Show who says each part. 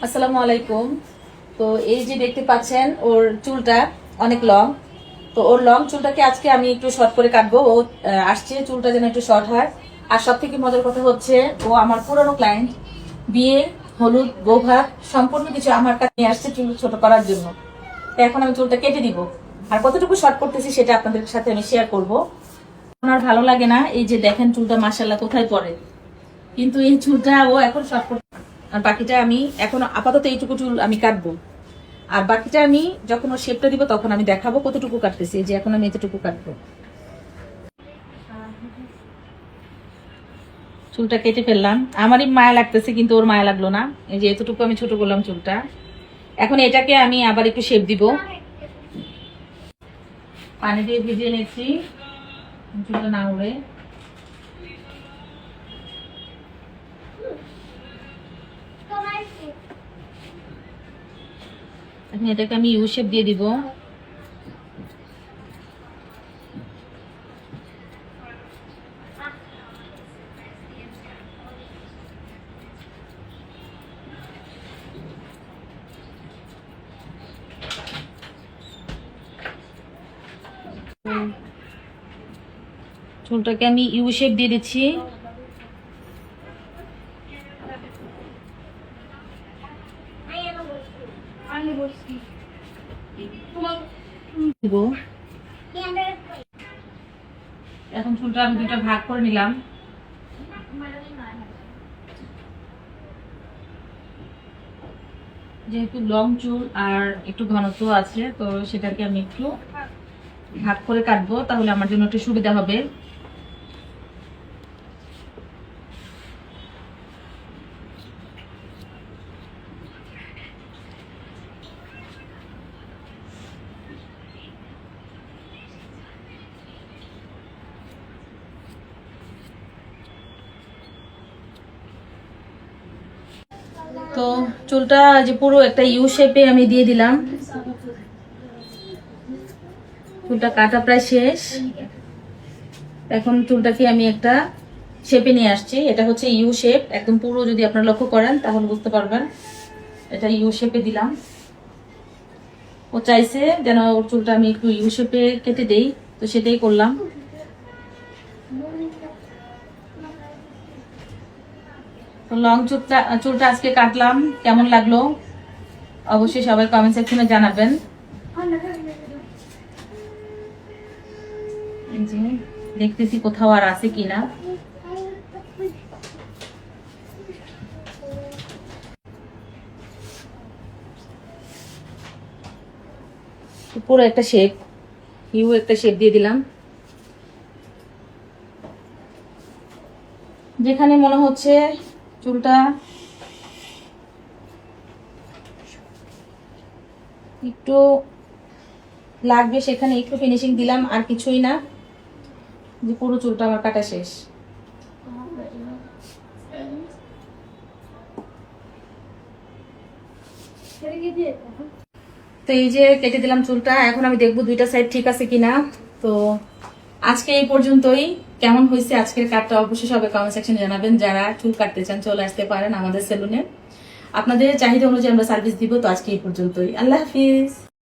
Speaker 1: আসসালামু আলাইকুম। তো এই যে দেখতে পাচ্ছেন ওর চুলটা অনেক লং। তো ওর লং চুলটাকে আজকে আমি একটু শর্ট করে কাটবো। ও আসছে চুলটা যেন একটু শর্ট হয়। আর সব থেকে মজার কথা হচ্ছে ও আমার পুরনো ক্লায়েন্ট, বিয়ে, হলুদ, বৌভাত সম্পূর্ণ কিছু আমার কাছে নিয়ে আসছে চুল ছোট করার জন্য। তো এখন আমি চুলটা কেটে দিব। আর কতটুকু শর্ট করতেছি সেটা আপনাদের সাথে আমি শেয়ার করবো। আমার ভালো লাগে না, এই যে দেখেন চুলটা মাশাআল্লাহ কোথায় পড়ে, কিন্তু এই চুলটা ও এখন শর্ট করতে। আর বাকিটা আমি এখন আপাতত এইটুকু চুল আমি কাটবো। আর বাকিটা আমি যখন ওর শেপটা দিব তখন আমি দেখাবো কতটুকু কাটতেছি। যে এখন আমি এতটুকু কাটবো। চুলটা কেটে ফেললাম, আমারই মায়া লাগতেছে কিন্তু ওর মায়া লাগলো না। এই যে এতটুকু আমি ছোট করলাম চুলটা। এখন এটাকে আমি আবার একটু শেপ দিব। পানি দিয়ে ভিজিয়ে নিচ্ছি চুলটা না উড়ে। এখন এটাকে আমি ইউ শেপ দিয়ে দিব। চুলটাকে আমি ইউ শেপ দিয়ে দিচ্ছি। এখন চুলটা আমি দুইটা ভাগ করে নিলাম। যেহেতু লং চুল আর একটু ঘনত্ব আছে, তো সেটাকে আমি একটু ভাগ করে কাটবো, তাহলে আমার জন্য একটু সুবিধা হবে। তো চুলটা যে পুরো একটা ইউ শেপে আমি দিয়ে দিলাম। চুলটা কাটা প্রায় শেষ। এখন চুলটাকে আমি একটা শেপে নিয়ে আসছি। এটা হচ্ছে ইউ শেপ, একদম পুরো যদি আপনারা লক্ষ্য করেন তাহলে বুঝতে পারবেন। এটা ইউ শেপে দিলাম। ও চাইছে যেন ওর চুলটা আমি একটু ইউ শেপে কেটে দেই, তো সেটাই করলাম। তো লং চুলটা আজকে কাটলাম, কেমন লাগলো অবশ্যই সবাই কমেন্ট সেকশনে জানাবেন। দেখতেছি কোথাও আর আছে কিনা। পুরো একটা শেপ, ইউ একটা শেপ দিয়ে দিলাম। যেখানে মনে হচ্ছে চুলটা একটু লাগবে সেখানে একটু ফিনিশিং দিলাম, আর কিছুই না। যে পুরো চুলটা আমার কাটা শেষ। তো এই যে কেটে দিলাম চুলটা। এখন আমি দেখবো দুইটা সাইড ঠিক আছে কিনা। তো আজকে এই পর্যন্তই। কেমন হয়েছে আজকের কাটটা অবশ্যই সবাই কমেন্ট সেকশনে জানাবেন। যারা চুল কাটতে চান চলে আসতে পারেন আমাদের সেলুনে। আপনাদের চাহিদা অনুযায়ী আমরা সার্ভিস দিব। তো আজকে এই পর্যন্তই। আল্লাহ হাফিজ।